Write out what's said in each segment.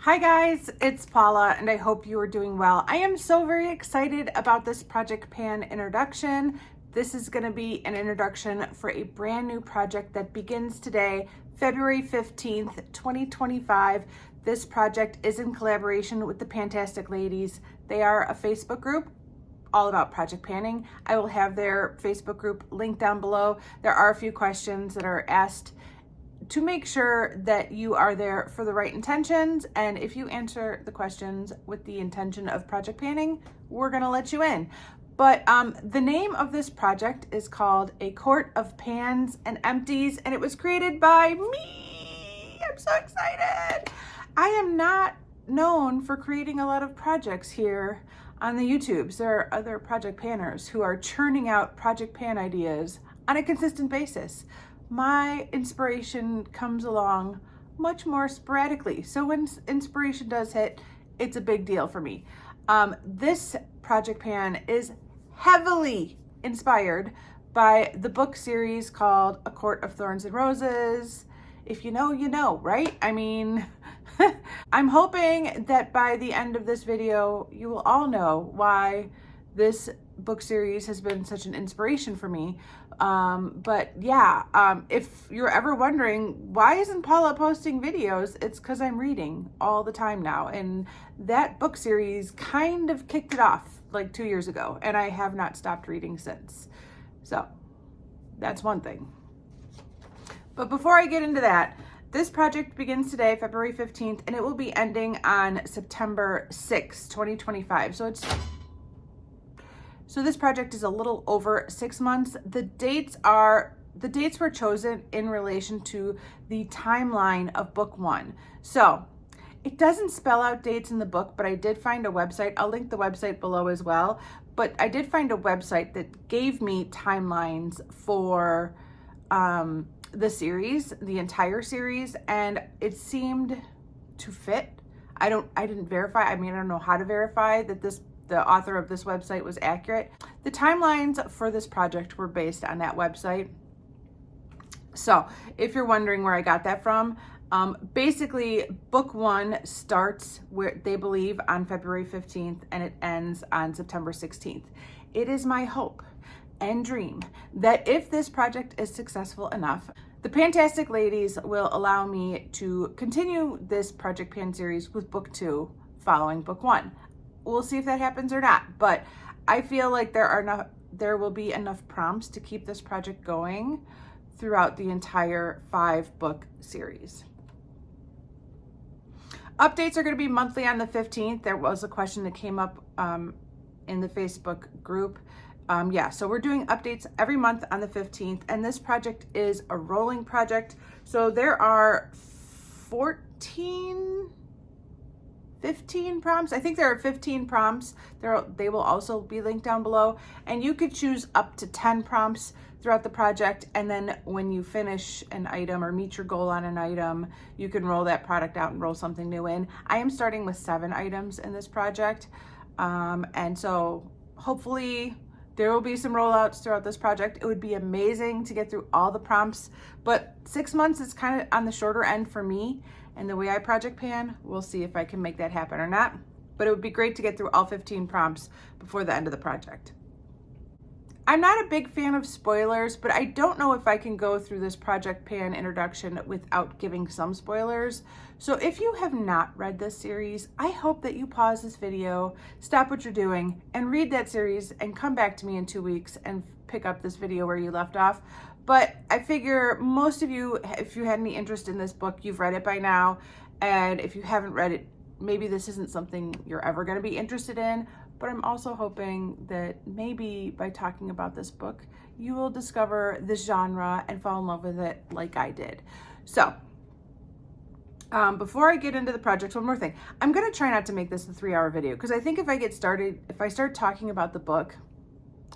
Hi guys, it's Paula and I hope you are doing well. I am so very excited about this Project Pan introduction. This is going to be an introduction for a brand new project that begins today, February 15th, 2025. This project is in collaboration with the Fantastic Ladies. They are a Facebook group all about project panning. I will have their Facebook group linked down below. There are a few questions that are asked to make sure that you are there for the right intentions, and if you answer the questions with the intention of project panning, we're gonna let you in. But the name of this project is called A Court of Pans and Empties, and it was created by me. I'm so excited. I am not known for creating a lot of projects here on the YouTubes. There are other project panners who are churning out project pan ideas on a consistent basis. My inspiration comes along much more sporadically. So when inspiration does hit, it's a big deal for me. This project pan is heavily inspired by the book series called A Court of Thorns and Roses. If you know, you know, right? I mean, I'm hoping that by the end of this video, you will all know why this book series has been such an inspiration for me. But yeah, if you're ever wondering, why isn't Paula posting videos? It's because I'm reading all the time now. And that book series kind of kicked it off like 2 years ago. And I have not stopped reading since. So that's one thing. But before I get into that, this project begins today, February 15th, and it will be ending on September 6th, 2025. So this project is a little over 6 months. The dates were chosen in relation to the timeline of book 1. So it doesn't spell out dates in the book, but I did find a website. I'll link the website below as well. But I did find a website that gave me timelines for the series, the entire series, and it seemed to fit. I didn't verify. I mean, I don't know how to verify that the author of this website was accurate. The timelines for this project were based on that website. So if you're wondering where I got that from, basically book 1 starts where they believe on February 15th and it ends on September 16th. It is my hope and dream that if this project is successful enough, the Fantastic Ladies will allow me to continue this Project Pan series with book 2 following book 1. We'll see if that happens or not, but I feel like there will be enough prompts to keep this project going throughout the entire 5-book series. Updates are going to be monthly on the 15th. There was a question that came up in the Facebook group. So we're doing updates every month on the 15th, and this project is a rolling project. So there are 15 prompts. I think there are 15 prompts. They will also be linked down below, and you could choose up to 10 prompts throughout the project. And then when you finish an item or meet your goal on an item, you can roll that product out and roll something new in. I am starting with 7 items in this project. And so hopefully there will be some rollouts throughout this project. It would be amazing to get through all the prompts, but 6 months is kind of on the shorter end for me. And the way I project pan, we'll see if I can make that happen or not. But it would be great to get through all 15 prompts before the end of the project. I'm not a big fan of spoilers, but I don't know if I can go through this Project Pan introduction without giving some spoilers. So if you have not read this series, I hope that you pause this video, stop what you're doing, and read that series and come back to me in 2 weeks and pick up this video where you left off. But I figure most of you, if you had any interest in this book, you've read it by now. And if you haven't read it, maybe this isn't something you're ever going to be interested in. But I'm also hoping that maybe by talking about this book, you will discover this genre and fall in love with it like I did. So before I get into the project, one more thing. I'm going to try not to make this a 3-hour video, because I think if I start talking about the book,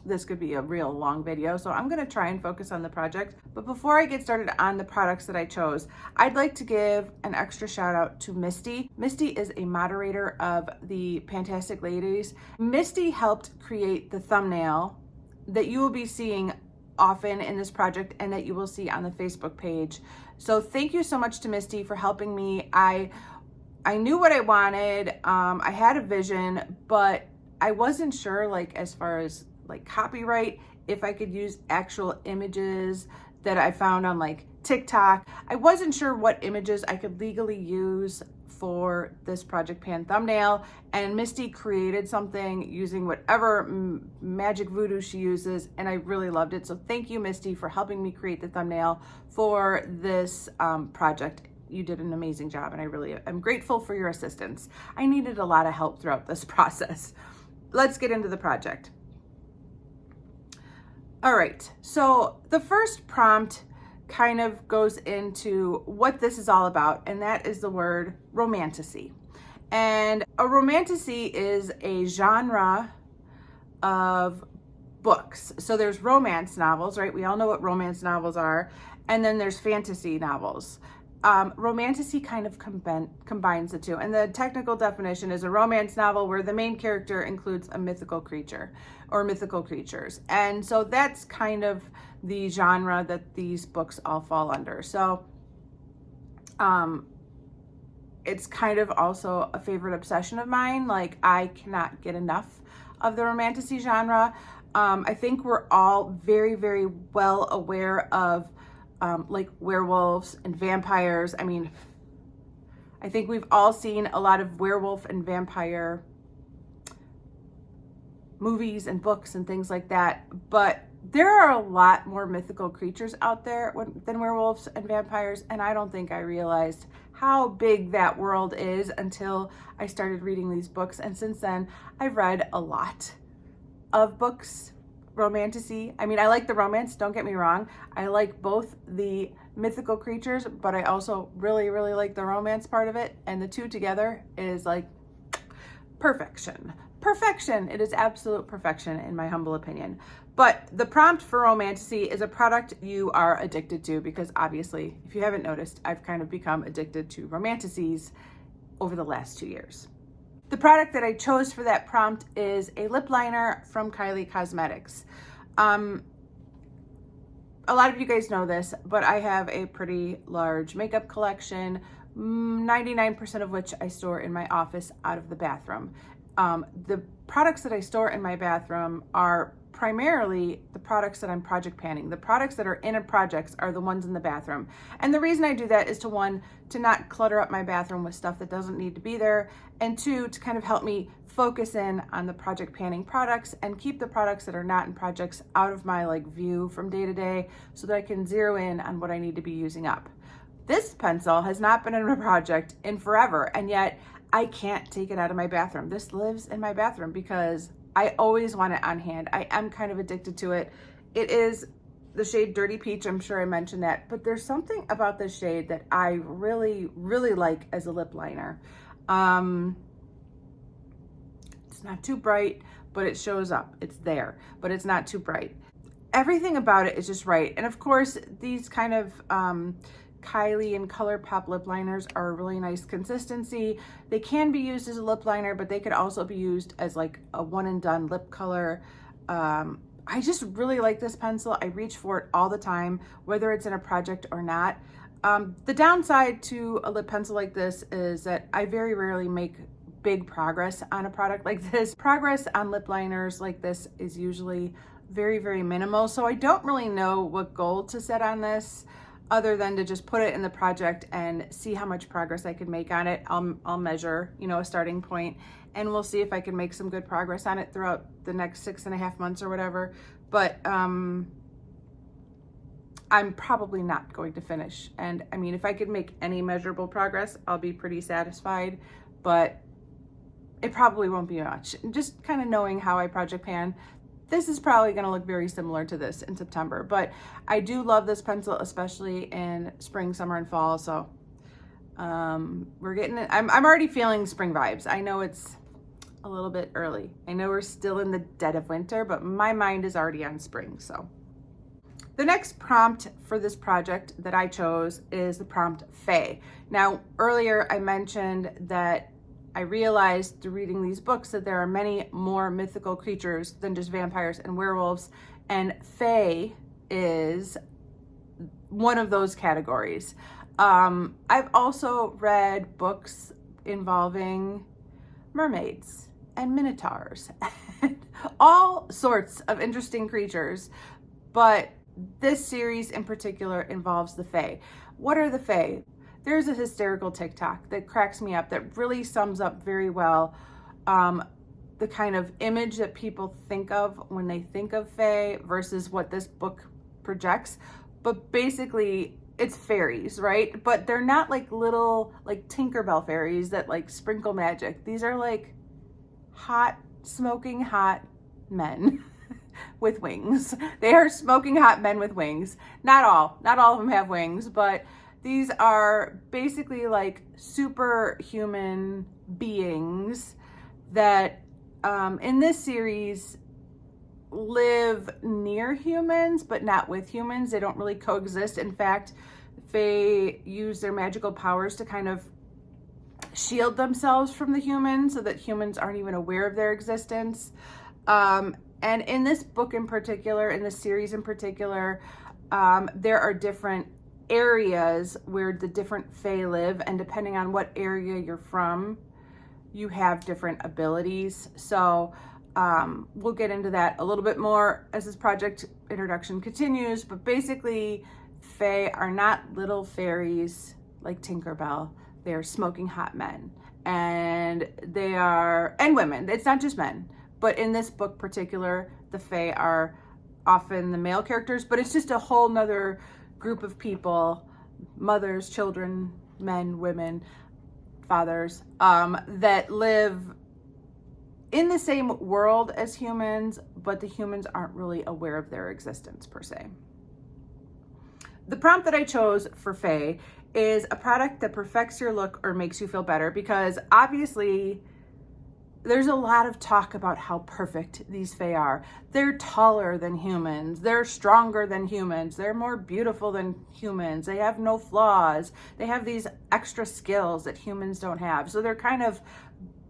this could be a real long video. So I'm going to try and focus on the project. But before I get started on the products that I chose, I'd like to give an extra shout out to Misty. Misty is a moderator of the Fantastic Ladies. Misty helped create the thumbnail that you will be seeing often in this project and that you will see on the Facebook page. So thank you so much to Misty for helping me. I I knew what I wanted. I had a vision, but I wasn't sure, like, as far as like copyright, if I could use actual images that I found on like TikTok. I wasn't sure what images I could legally use for this Project Pan thumbnail, and Misty created something using whatever magic voodoo she uses, and I really loved it. So thank you, Misty, for helping me create the thumbnail for this project. You did an amazing job, and I really am grateful for your assistance. I needed a lot of help throughout this process. Let's get into the project. All right, so the first prompt kind of goes into what this is all about, and that is the word romantasy. And a romantasy is a genre of books. So there's romance novels, right? We all know what romance novels are. And then there's fantasy novels. Romantasy kind of combines the two. And the technical definition is a romance novel where the main character includes a mythical creature or mythical creatures. And so that's kind of the genre that these books all fall under. So it's kind of also a favorite obsession of mine. Like, I cannot get enough of the romantasy genre. I think we're all very, very well aware of like werewolves and vampires. I mean, I think we've all seen a lot of werewolf and vampire movies and books and things like that, but there are a lot more mythical creatures out there than werewolves and vampires, and I don't think I realized how big that world is until I started reading these books. And since then, I've read a lot of books. Romantasy. I mean, I like the romance, don't get me wrong. I like both the mythical creatures, but I also really, really like the romance part of it. And the two together is like perfection. Perfection. It is absolute perfection in my humble opinion. But the prompt for romantasy is a product you are addicted to, because obviously, if you haven't noticed, I've kind of become addicted to romantasies over the last 2 years. The product that I chose for that prompt is a lip liner from Kylie Cosmetics. A lot of you guys know this, but I have a pretty large makeup collection, 99% of which I store in my office out of the bathroom. The products that I store in my bathroom are primarily the products that I'm project panning. The products that are in a project are the ones in the bathroom. And the reason I do that is to not clutter up my bathroom with stuff that doesn't need to be there, and two, to kind of help me focus in on the project panning products and keep the products that are not in projects out of my like view from day to day, so that I can zero in on what I need to be using up. This pencil has not been in a project in forever, and yet I can't take it out of my bathroom. This lives in my bathroom because I always want it on hand. I am kind of addicted to it. It is the shade Dirty Peach. I'm sure I mentioned that, but there's something about this shade that I really, really like as a lip liner. It's not too bright, but it shows up. It's there, but it's not too bright. Everything about it is just right. And of course, these kind of Kylie and ColourPop lip liners are a really nice consistency. They can be used as a lip liner, but they could also be used as like a one and done lip color. I just really like this pencil. I reach for it all the time, whether it's in a project or not. The downside to a lip pencil like this is that I very rarely make big progress on a product like this. Progress on lip liners like this is usually very, very minimal. So I don't really know what goal to set on this, other than to just put it in the project and see how much progress I can make on it. I'll measure, a starting point, and we'll see if I can make some good progress on it throughout the next 6.5 months or whatever. But I'm probably not going to finish. And I mean, if I could make any measurable progress, I'll be pretty satisfied, but it probably won't be much. Just kind of knowing how I project pan, this is probably going to look very similar to this in September, but I do love this pencil, especially in spring, summer, and fall. So we're getting it. I'm already feeling spring vibes. I know it's a little bit early. I know we're still in the dead of winter, but my mind is already on spring. So the next prompt for this project that I chose is the prompt Fey. Now, earlier I mentioned that I realized through reading these books that there are many more mythical creatures than just vampires and werewolves, and Fey is one of those categories. I've also read books involving mermaids and minotaurs and all sorts of interesting creatures. But this series in particular involves the Fae. What are the Fae? There's a hysterical TikTok that cracks me up that really sums up very well the kind of image that people think of when they think of Fae versus what this book projects. But basically, it's fairies, right? But they're not like little, like Tinkerbell fairies that like sprinkle magic. These are like hot, smoking hot men with wings. They are smoking hot men with wings. Not all of them have wings, but these are basically like superhuman beings that in this series live near humans, but not with humans. They don't really coexist. In fact, Fae use their magical powers to kind of shield themselves from the humans so that humans aren't even aware of their existence. And in this book in particular, in this series in particular, there are different areas where the different Fae live, and depending on what area you're from, you have different abilities. So we'll get into that a little bit more as this project introduction continues, but basically Fae are not little fairies like Tinkerbell. They're smoking hot men, and and women. It's not just men, but in this book particular, the Fae are often the male characters, but it's just a whole nother group of people, mothers, children, men, women, fathers, that live in the same world as humans, but the humans aren't really aware of their existence per se. The prompt that I chose for Fae is a product that perfects your look or makes you feel better, because obviously there's a lot of talk about how perfect these Fae are. They're taller than humans. They're stronger than humans. They're more beautiful than humans. They have no flaws. They have these extra skills that humans don't have. So they're kind of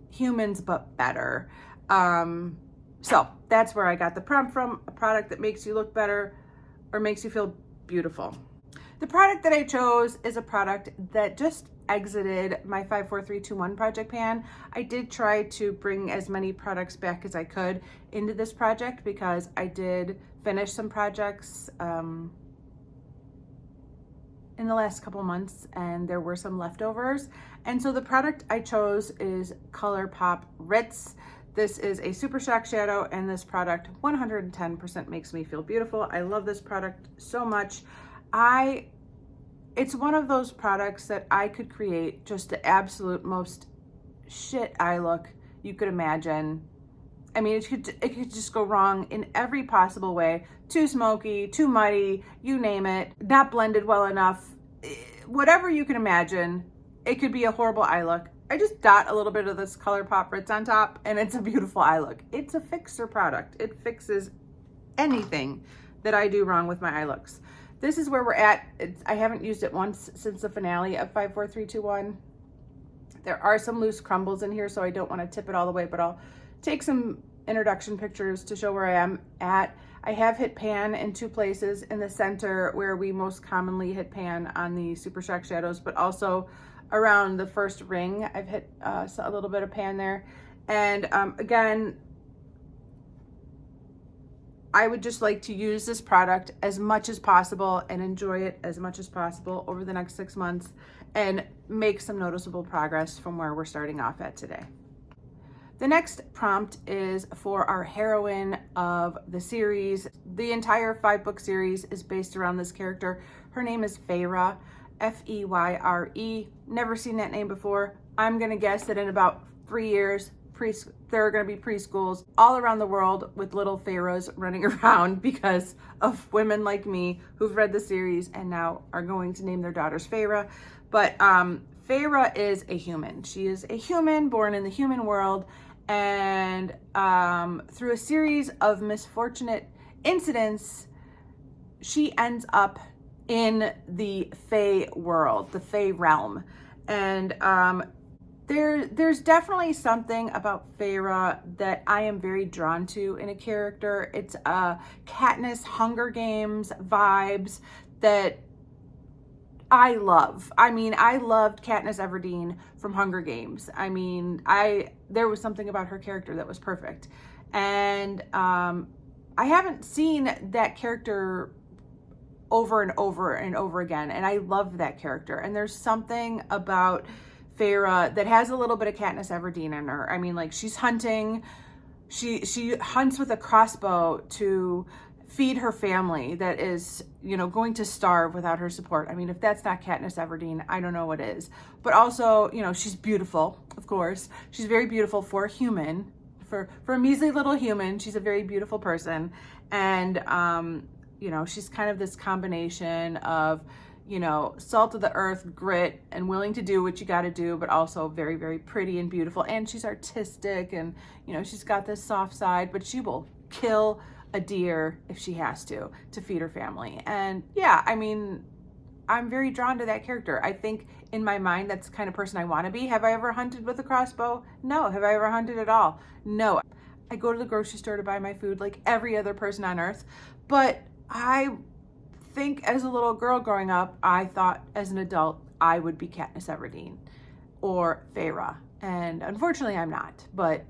humans, but better. So that's where I got the prompt from, a product that makes you look better or makes you feel beautiful. The product that I chose is a product that just exited my 54321 project pan. I did try to bring as many products back as I could into this project because I did finish some projects in the last couple months, and there were some leftovers. And so the product I chose is ColourPop Ritz. This is a super shock shadow, and this product 110% makes me feel beautiful. I love this product so much. It's one of those products that I could create just the absolute most shit eye look you could imagine. I mean, it could just go wrong in every possible way. Too smoky, too muddy, you name it, not blended well enough. Whatever you can imagine, it could be a horrible eye look. I just dot a little bit of this ColourPop Ritz on top, and it's a beautiful eye look. It's a fixer product. It fixes anything that I do wrong with my eye looks. This is where we're at. I haven't used it once since the finale of 54321. There are some loose crumbles in here, so I don't want to tip it all the way, but I'll take some introduction pictures to show where I am at. I have hit pan in two places, in the center where we most commonly hit pan on the Super Shock Shadows, but also around the first ring. I've hit a little bit of pan there. And again, I would just like to use this product as much as possible and enjoy it as much as possible over the next 6 months and make some noticeable progress from where we're starting off at today. The next prompt is for our heroine of the series. The entire 5-book series is based around this character. Her name is Feyre, Feyre. Never seen that name before. I'm gonna guess that in about 3 years, there are going to be preschools all around the world with little Feyres running around because of women like me who've read the series and now are going to name their daughters Feyre. But Feyre is a human. She is a human born in the human world, and through a series of misfortunate incidents, she ends up in the Fey world, the Fey realm. And there's definitely something about Feyre that I am very drawn to in a character. It's Katniss Hunger Games vibes that I love. I mean, I loved Katniss Everdeen from Hunger Games. I mean, there was something about her character that was perfect. And I haven't seen that character over and over and over again. And I love that character. And there's something about Feyre that has a little bit of Katniss Everdeen in her. I mean, like, she's hunting. She hunts with a crossbow to feed her family that is, you know, going to starve without her support. I mean, if that's not Katniss Everdeen, I don't know what is. But also, you know, she's beautiful, of course. She's very beautiful for a human, for a measly little human. She's a very beautiful person. And, you know, she's kind of this combination of, you know, salt of the earth, grit, and willing to do what you got to do, but also very, very pretty and beautiful. And she's artistic, and, you know, she's got this soft side, but she will kill a deer if she has to feed her family. And yeah, I mean, I'm very drawn to that character. I think in my mind, that's the kind of person I want to be. Have I ever hunted with a crossbow? No. Have I ever hunted at all? No. I go to the grocery store to buy my food like every other person on earth. But I think as a little girl growing up, I thought as an adult, I would be Katniss Everdeen or Feyre. And unfortunately, I'm not. But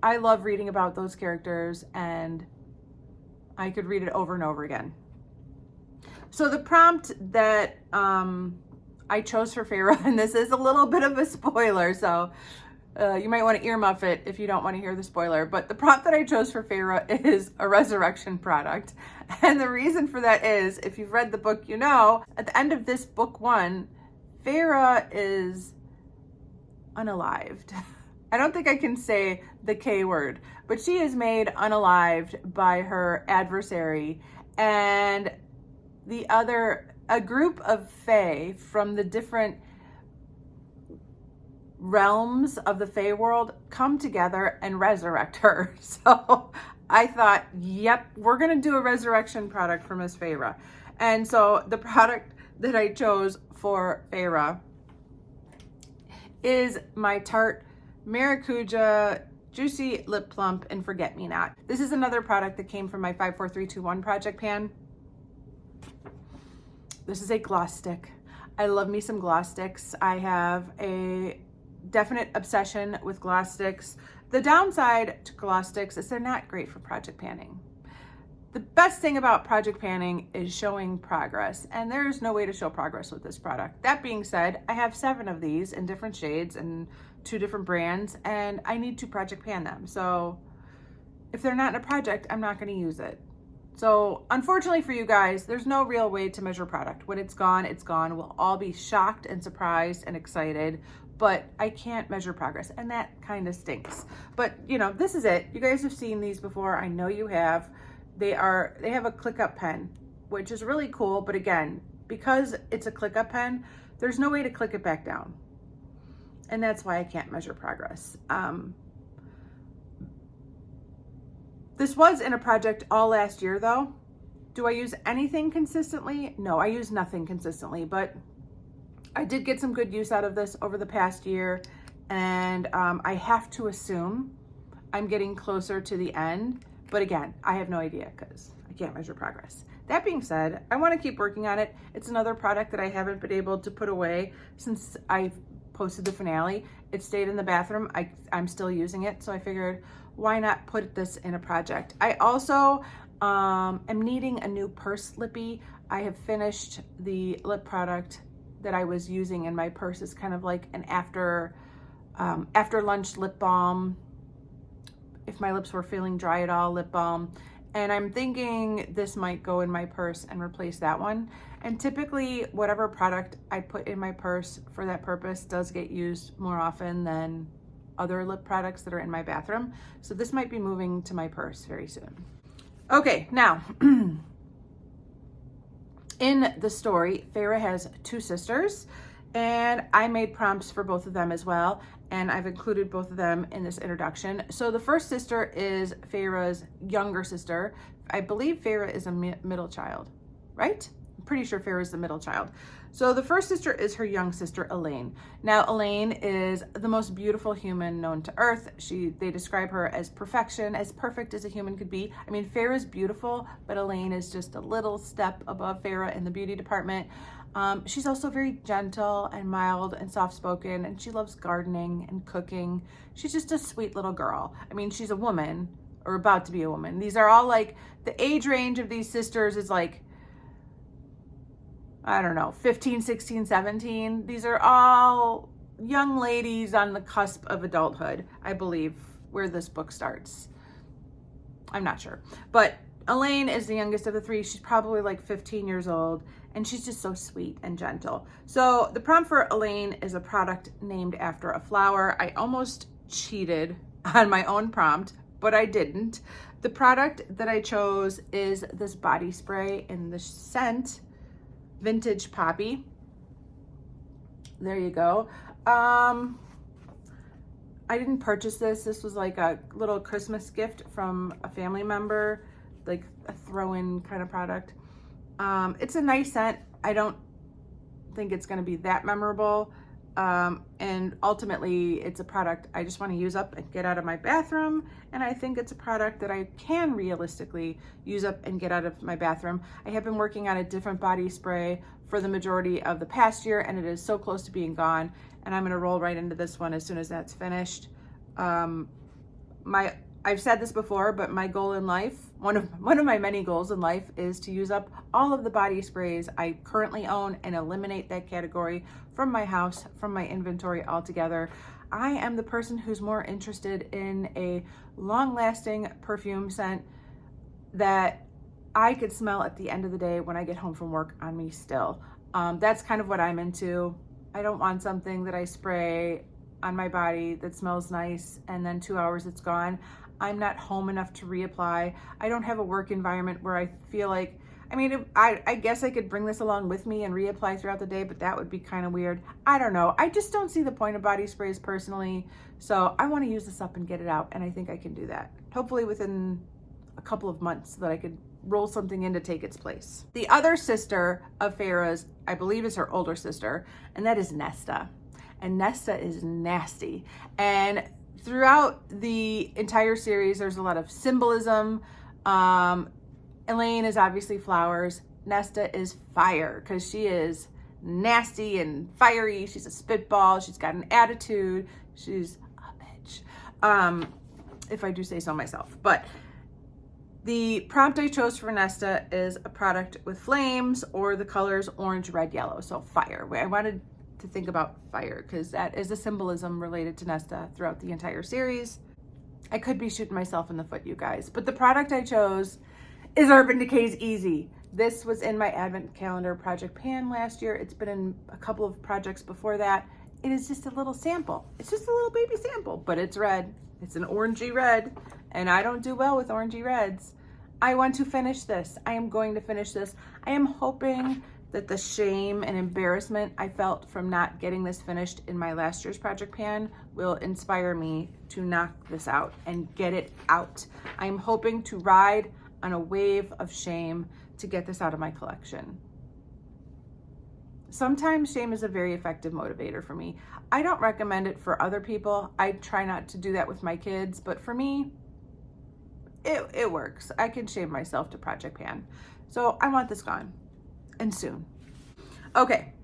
I love reading about those characters, and I could read it over and over again. So the prompt that I chose for Feyre, and this is a little bit of a spoiler, so you might want to earmuff it if you don't want to hear the spoiler, but the prompt that I chose for Feyre is a resurrection product. And the reason for that is, if you've read the book, you know, at the end of this book 1, Feyre is unalived. I don't think I can say the K word, but she is made unalived by her adversary, and a group of Fae from the different realms of the Fae world come together and resurrect her. So I thought, yep, we're going to do a resurrection product for Miss Feyre. And so the product that I chose for Feyre is my Tarte Maracuja Juicy Lip Plump and Forget Me Not. This is another product that came from my 54321 project pan. This is a gloss stick. I love me some gloss sticks. I have a definite obsession with gloss sticks. The downside to gloss sticks is they're not great for project panning. The best thing about project panning is showing progress, and there's no way to show progress with this product. That being said, I have 7 of these in different shades and 2 different brands, and I need to project pan them. So if they're not in a project, I'm not going to use it. So unfortunately for you guys, there's no real way to measure product. When it's gone, it's gone. We'll all be shocked and surprised and excited, but I can't measure progress, and that kind of stinks. But you know, this is it. You guys have seen these before. I know you have. They have a click up pen, which is really cool. But again, because it's a click up pen, there's no way to click it back down. And that's why I can't measure progress. This was in a project all last year though. Do I use anything consistently? No, I use nothing consistently, but I did get some good use out of this over the past year. And I have to assume I'm getting closer to the end. But again, I have no idea because I can't measure progress. That being said, I want to keep working on it. It's another product that I haven't been able to put away since I posted the finale. It stayed in the bathroom. I'm still using it. So I figured, why not put this in a project? I also am needing a new purse lippy. I have finished the lip product that I was using in my purse. It's kind of like an after lunch lip balm. If my lips were feeling dry at all, lip balm. And I'm thinking this might go in my purse and replace that one. And typically whatever product I put in my purse for that purpose does get used more often than other lip products that are in my bathroom. So this might be moving to my purse very soon. Okay, now, in the story, Feyre has 2 sisters, and I made prompts for both of them as well, and I've included both of them in this introduction. So the first sister is Feyre's younger sister. I believe Feyre is a middle child, right? I'm pretty sure Feyre is the middle child. So the first sister is her young sister, Elain. Now, Elain is the most beautiful human known to Earth. They describe her as perfection, as perfect as a human could be. I mean, Feyre is beautiful, but Elain is just a little step above Feyre in the beauty department. She's also very gentle and mild and soft-spoken, and she loves gardening and cooking. She's just a sweet little girl. I mean, she's a woman, or about to be a woman. These are all like, the age range of these sisters is like, I don't know, 15, 16, 17. These are all young ladies on the cusp of adulthood, I believe, where this book starts. I'm not sure. But Elain is the youngest of the three. She's probably like 15 years old, and she's just so sweet and gentle. So the prompt for Elain is a product named after a flower. I almost cheated on my own prompt, but I didn't. The product that I chose is this body spray in the scent Vintage Poppy. There you go. I didn't purchase this. This was like a little Christmas gift from a family member, like a throw-in kind of product. It's a nice scent. I don't think it's going to be that memorable. And ultimately, it's a product I just want to use up and get out of my bathroom. And I think it's a product that I can realistically use up and get out of my bathroom. I have been working on a different body spray for the majority of the past year, and it is so close to being gone. And I'm going to roll right into this one as soon as that's finished. I've said this before, but my goal in life, one of my many goals in life, is to use up all of the body sprays I currently own and eliminate that category from my house, from my inventory altogether. I am the person who's more interested in a long-lasting perfume scent that I could smell at the end of the day when I get home from work on me still. That's kind of what I'm into. I don't want something that I spray on my body that smells nice and then 2 hours it's gone. I'm not home enough to reapply. I don't have a work environment where I feel like, I mean, I guess I could bring this along with me and reapply throughout the day, but that would be kind of weird. I don't know. I just don't see the point of body sprays personally. So I want to use this up and get it out, and I think I can do that. Hopefully within a couple of months so that I could roll something in to take its place. The other sister of Feyre's, I believe, is her older sister, and that is Nesta. And Nesta is nasty. And throughout the entire series, there's a lot of symbolism. Elain is obviously flowers. Nesta is fire, because she is nasty and fiery. She's a spitball. She's got an attitude. She's a bitch, if I do say so myself. But the prompt I chose for Nesta is a product with flames or the colors orange, red, yellow. So fire. I wanted to think about fire because that is a symbolism related to Nesta throughout the entire series. I could be shooting myself in the foot, you guys, but the product I chose is Urban Decay's Easy. This was in my advent calendar project pan last year. It's been in a couple of projects before that. It is just a little sample. It's just a little baby sample, but it's red. It's an orangey red, and I don't do well with orangey reds. I want to finish this. I am going to finish this. I am hoping that the shame and embarrassment I felt from not getting this finished in my last year's project pan will inspire me to knock this out and get it out. I'm hoping to ride on a wave of shame to get this out of my collection. Sometimes shame is a very effective motivator for me. I don't recommend it for other people. I try not to do that with my kids, but for me, it works. I can shame myself to project pan. So I want this gone. And soon. Okay,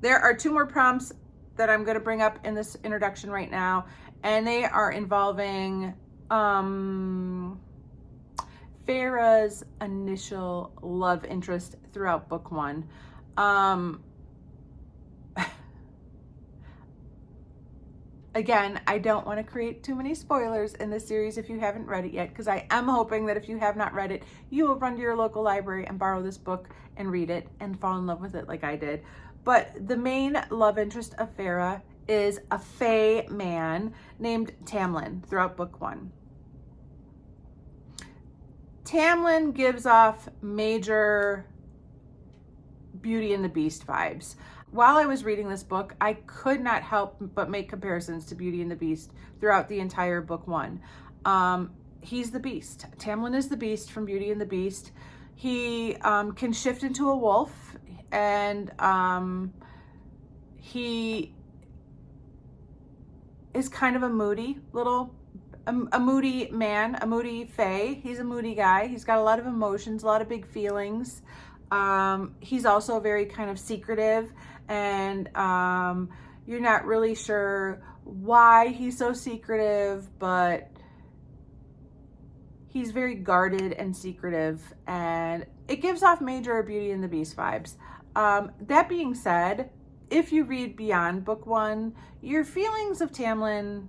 there are two more prompts that I'm going to bring up in this introduction right now, and they are involving Feyre's initial love interest throughout book one. Again, I don't want to create too many spoilers in this series if you haven't read it yet, because I am hoping that if you have not read it, you will run to your local library and borrow this book and read it and fall in love with it like I did. But the main love interest of Feyre is a Fey man named Tamlin throughout book one. Tamlin gives off major Beauty and the Beast vibes. While I was reading this book, I could not help but make comparisons to Beauty and the Beast throughout the entire book one. He's the Beast. Tamlin is the Beast from Beauty and the Beast. He can shift into a wolf, and he is kind of a moody man, a moody fae. He's a moody guy. He's got a lot of emotions, a lot of big feelings. He's also very kind of secretive, and you're not really sure why he's so secretive, but he's very guarded and secretive, and it gives off major Beauty and the Beast vibes. That being said, if you read beyond book 1, your feelings of Tamlin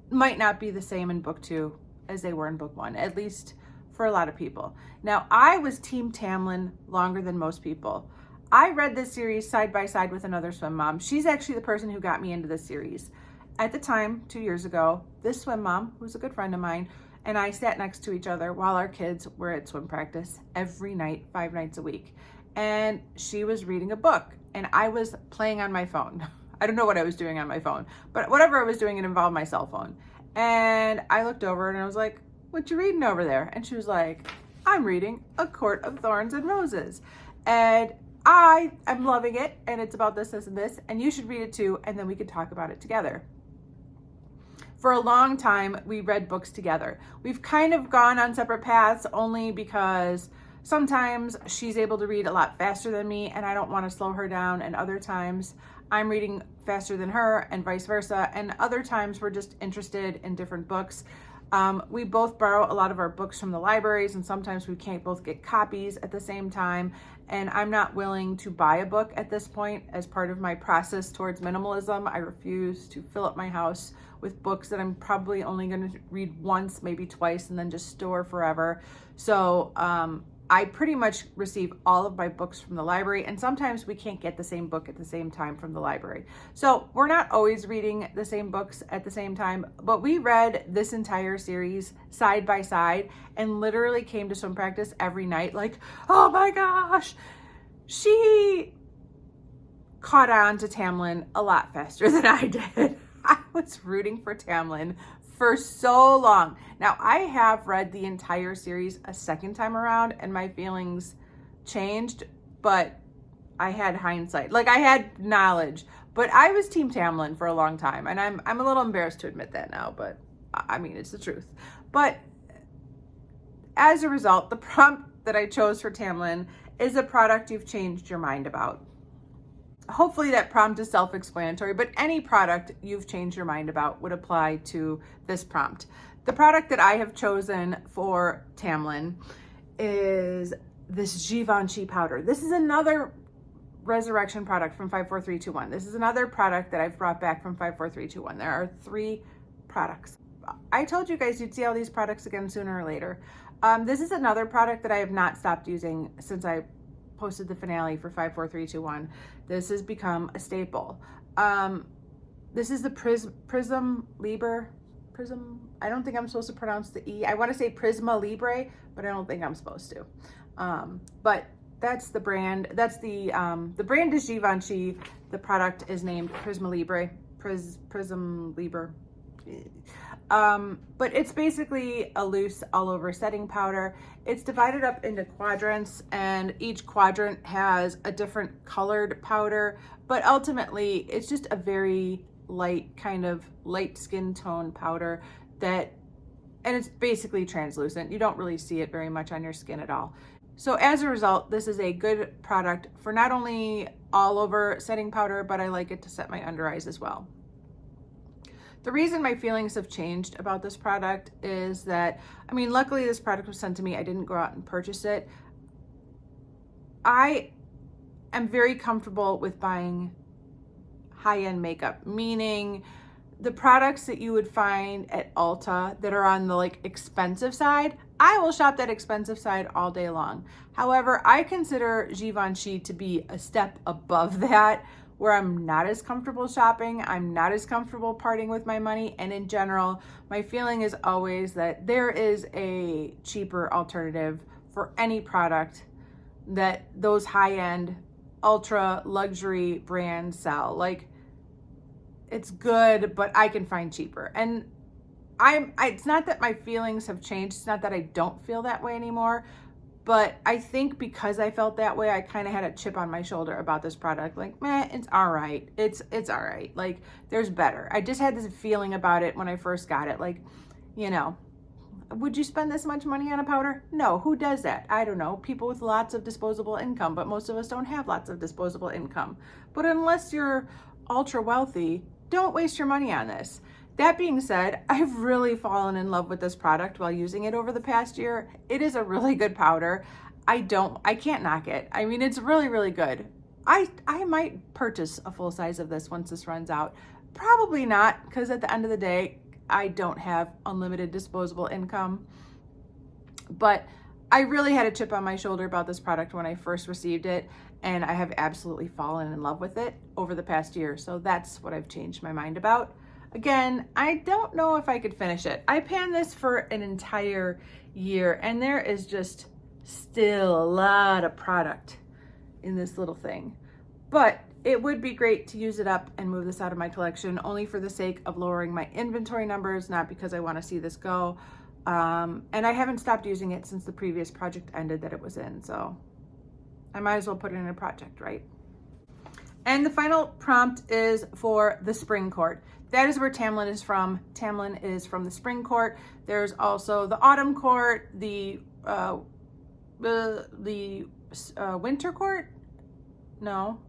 might not be the same in book 2 as they were in book 1, at least for a lot of people. Now, I was Team Tamlin longer than most people. I read this series side by side with another swim mom. She's actually the person who got me into this series. At the time, 2 years ago, this swim mom, who's a good friend of mine, and I sat next to each other while our kids were at swim practice every night, 5 nights a week. And she was reading a book, and I was playing on my phone. I don't know what I was doing on my phone, but whatever I was doing, it involved my cell phone. And I looked over and I was like, "What you reading over there?" And she was like, "I'm reading A Court of Thorns and Roses. And I am loving it, and it's about this, this, and this, and you should read it too, and then we could talk about it together." For a long time, we read books together. We've kind of gone on separate paths only because sometimes she's able to read a lot faster than me, and I don't want to slow her down, and other times I'm reading faster than her, and vice versa, and other times we're just interested in different books. We both borrow a lot of our books from the libraries, and sometimes we can't both get copies at the same time, and I'm not willing to buy a book at this point as part of my process towards minimalism. I refuse to fill up my house with books that I'm probably only going to read once, maybe twice, and then just store forever. So I pretty much receive all of my books from the library, and sometimes we can't get the same book at the same time from the library. So we're not always reading the same books at the same time, but we read this entire series side by side and literally came to swim practice every night like, "Oh my gosh, she caught on to Tamlin a lot faster than I did." I was rooting for Tamlin for so long. Now, I have read the entire series a second time around, and my feelings changed, but I had hindsight. Like, I had knowledge, but I was Team Tamlin for a long time, and I'm a little embarrassed to admit that now, but I mean, it's the truth. But as a result, the prompt that I chose for Tamlin is a product you've changed your mind about. Hopefully that prompt is self-explanatory, but any product you've changed your mind about would apply to this prompt. The product that I have chosen for Tamlin is this Givenchy powder. This is another resurrection product from 54321. This is another product that I've brought back from 54321. There are 3 products. I told you guys you'd see all these products again sooner or later. This is another product that I have not stopped using since I posted the finale for 54321. This has become a staple. This is the Prism Libre. I don't think I'm supposed to pronounce the E. I want to say Prisma Libre, but I don't think I'm supposed to. But that's the brand. That's the brand is Givenchy. The product is named Prisma Libre. Prism Libre. But it's basically a loose all over setting powder. It's divided up into quadrants, and each quadrant has a different colored powder, but ultimately it's just a very light, kind of light skin tone powder and it's basically translucent. You don't really see it very much on your skin at all. So as a result, this is a good product for not only all over setting powder, but I like it to set my under eyes as well. The reason my feelings have changed about this product is that, I mean, luckily this product was sent to me. I didn't go out and purchase it. I am very comfortable with buying high-end makeup, meaning the products that you would find at Ulta that are on the like expensive side. I will shop that expensive side all day long. However, I consider Givenchy to be a step above that, where I'm not as comfortable shopping, I'm not as comfortable parting with my money, and in general, my feeling is always that there is a cheaper alternative for any product that those high-end, ultra luxury brands sell. Like, it's good, but I can find cheaper. And it's not that my feelings have changed, it's not that I don't feel that way anymore, But I think because I felt that way, I kind of had a chip on my shoulder about this product. Like, meh, it's all right. It's all right. Like, there's better. I just had this feeling about it when I first got it. Like, you know, would you spend this much money on a powder? No. Who does that? I don't know. People with lots of disposable income, but most of us don't have lots of disposable income. But unless you're ultra wealthy, don't waste your money on this. That being said, I've really fallen in love with this product while using it over the past year. It is a really good powder. I can't knock it. I mean, it's really, really good. I might purchase a full size of this once this runs out. Probably not, because at the end of the day, I don't have unlimited disposable income. But I really had a chip on my shoulder about this product when I first received it, and I have absolutely fallen in love with it over the past year. So that's what I've changed my mind about. Again, I don't know if I could finish it. I panned this for an entire year, and there is just still a lot of product in this little thing. But it would be great to use it up and move this out of my collection, only for the sake of lowering my inventory numbers, not because I want to see this go. And I haven't stopped using it since the previous project ended that it was in, so I might as well put it in a project, right? And the final prompt is for the spring court. That is where Tamlin is from. Tamlin is from the spring court. There's also the autumn court, the winter court. No,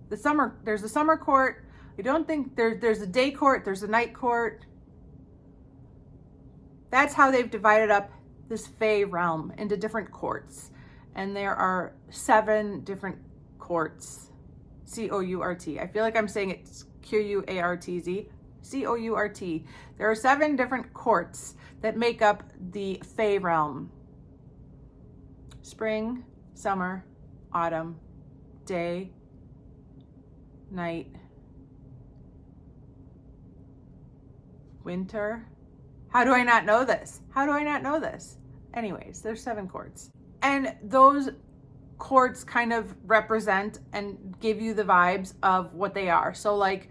the summer. There's the summer court. I don't think there's a day court. There's a night court. That's how they've divided up this Fey realm into different courts, and there are 7 different courts. C-O-U-R-T. I feel like I'm saying it's Q-U-A-R-T-Z. C-O-U-R-T. There are 7 different courts that make up the Fey realm. Spring, summer, autumn, day, night, winter. How do I not know this? How do I not know this? Anyways, there's 7 courts. And those courts kind of represent and give you the vibes of what they are. So like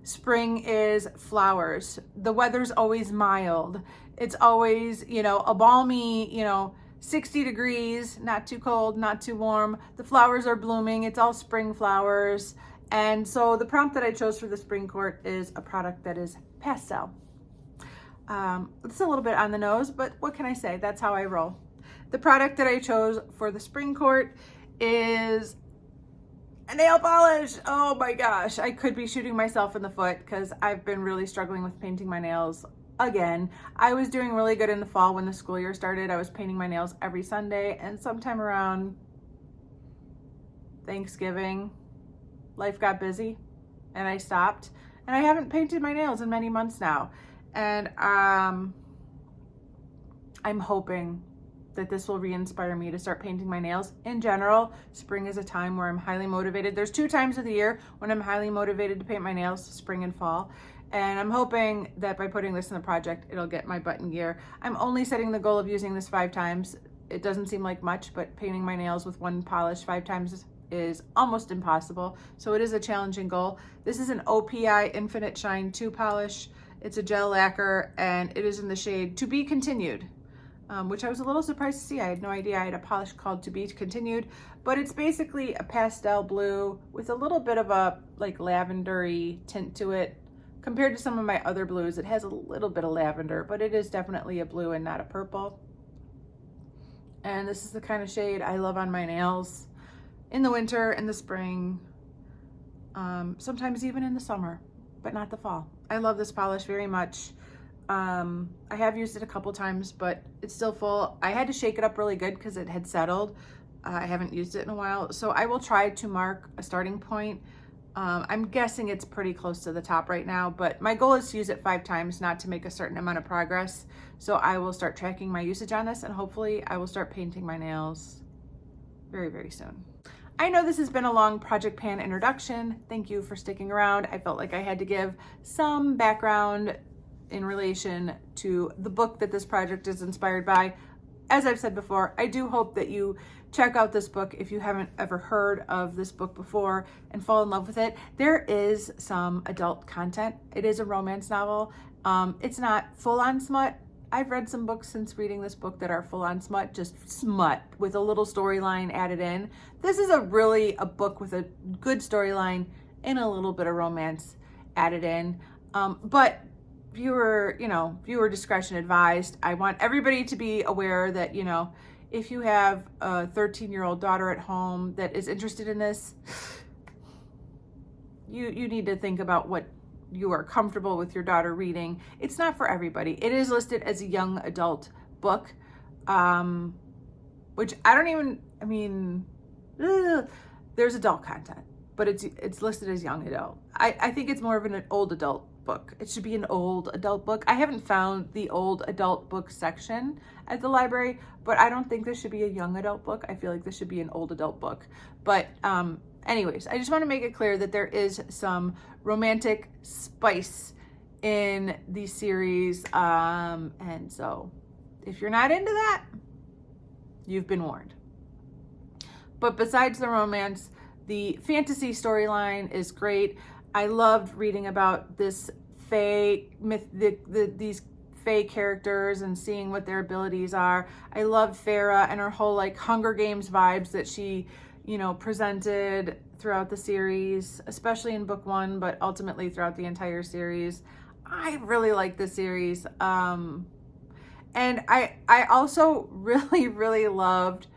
spring is flowers. The weather's always mild. It's always, a balmy, 60 degrees, not too cold, not too warm. The flowers are blooming. It's all spring flowers. And so the prompt that I chose for the spring court is a product that is pastel. It's a little bit on the nose, but what can I say? That's how I roll. The product that I chose for the spring court is a nail polish. Oh my gosh, I could be shooting myself in the foot because I've been really struggling with painting my nails again. I was doing really good in the fall when the school year started. I was painting my nails every Sunday, and sometime around Thanksgiving, life got busy and I stopped, and I haven't painted my nails in many months now. And I'm hoping that this will re-inspire me to start painting my nails. In general, spring is a time where I'm highly motivated. There's 2 times of the year when I'm highly motivated to paint my nails, spring and fall. And I'm hoping that by putting this in the project, it'll get my butt in gear. I'm only setting the goal of using this 5 times. It doesn't seem like much, but painting my nails with 1 polish 5 times is almost impossible. So it is a challenging goal. This is an OPI Infinite Shine 2 polish. It's a gel lacquer, and it is in the shade To Be Continued. Which I was a little surprised to see. I had no idea I had a polish called To Be Continued, but it's basically a pastel blue with a little bit of a like lavendery tint to it. Compared to some of my other blues, it has a little bit of lavender, but it is definitely a blue and not a purple. And this is the kind of shade I love on my nails in the winter, in the spring, sometimes even in the summer, but not the fall. I love this polish very much. I have used it a couple times, but it's still full. I had to shake it up really good because it had settled. I haven't used it in a while, so I will try to mark a starting point. I'm guessing it's pretty close to the top right now, but my goal is to use it 5 times, not to make a certain amount of progress. So I will start tracking my usage on this, and hopefully I will start painting my nails very, very soon. I know this has been a long Project Pan introduction. Thank you for sticking around. I felt like I had to give some background in relation to the book that this project is inspired by. As I've said before, I do hope that you check out this book if you haven't ever heard of this book before and fall in love with it. There is some adult content. It is a romance novel. It's not full on smut. I've read some books since reading this book that are full on smut, just smut with a little storyline added in. This is a book with a good storyline and a little bit of romance added in. But viewer discretion advised. I want everybody to be aware that, if you have a 13-year-old daughter at home that is interested in this, you need to think about what you are comfortable with your daughter reading. It's not for everybody. It is listed as a young adult book, which there's adult content, but it's listed as young adult. I think it's more of an old adult book. It should be an old adult book. I haven't found the old adult book section at the library, but I don't think this should be a young adult book. I feel like this should be an old adult book. But anyways, I just want to make it clear that there is some romantic spice in the series. And so if you're not into that, you've been warned. But besides the romance, the fantasy storyline is great. I loved reading about this Fae these Fae characters and seeing what their abilities are. I loved Feyre and her whole like Hunger Games vibes that she, presented throughout the series, especially in book 1, but ultimately throughout the entire series. I really like the series. And I also really, really loved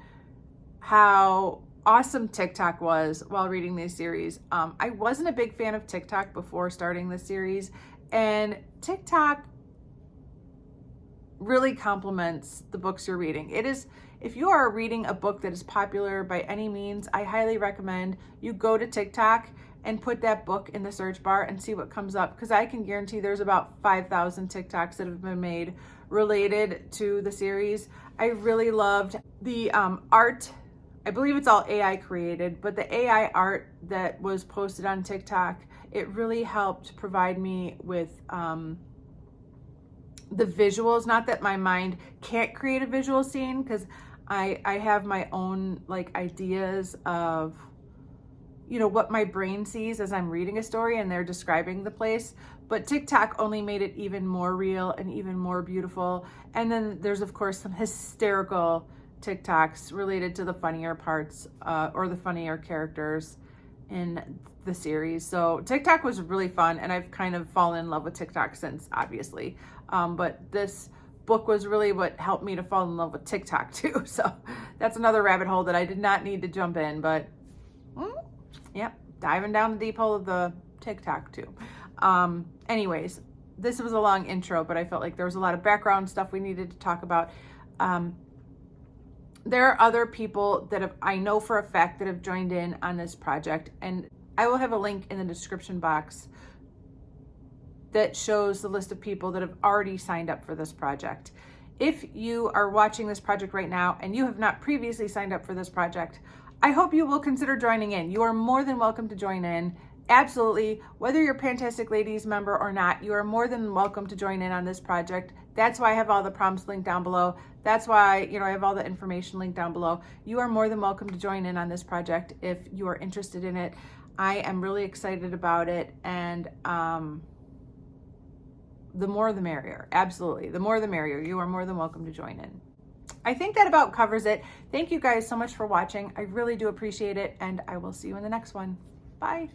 how awesome TikTok was while reading this series. I wasn't a big fan of TikTok before starting this series, and TikTok really complements the books you're reading. If you are reading a book that is popular by any means, I highly recommend you go to TikTok and put that book in the search bar and see what comes up, because I can guarantee there's about 5,000 TikToks that have been made related to the series. I really loved the art. I believe it's all AI created, but the AI art that was posted on TikTok, it really helped provide me with the visuals. Not that my mind can't create a visual scene, because I have my own like ideas of, what my brain sees as I'm reading a story and they're describing the place. But TikTok only made it even more real and even more beautiful. And then there's of course some hysterical TikToks related to the funnier parts or the funnier characters in the series. So TikTok was really fun, and I've kind of fallen in love with TikTok since, obviously. But this book was really what helped me to fall in love with TikTok too. So that's another rabbit hole that I did not need to jump in, but yep, diving down the deep hole of the TikTok too. Anyways, this was a long intro, but I felt like there was a lot of background stuff we needed to talk about. There are other people that I know for a fact that have joined in on this project, and I will have a link in the description box that shows the list of people that have already signed up for this project. If you are watching this project right now and you have not previously signed up for this project, I hope you will consider joining in. You are more than welcome to join in. Absolutely. Whether you're a Fantastic Ladies member or not, you are more than welcome to join in on this project. That's why I have all the prompts linked down below. That's why, I have all the information linked down below. You are more than welcome to join in on this project if you are interested in it. I am really excited about it, and the more the merrier. Absolutely. The more the merrier. You are more than welcome to join in. I think that about covers it. Thank you guys so much for watching. I really do appreciate it, and I will see you in the next one. Bye.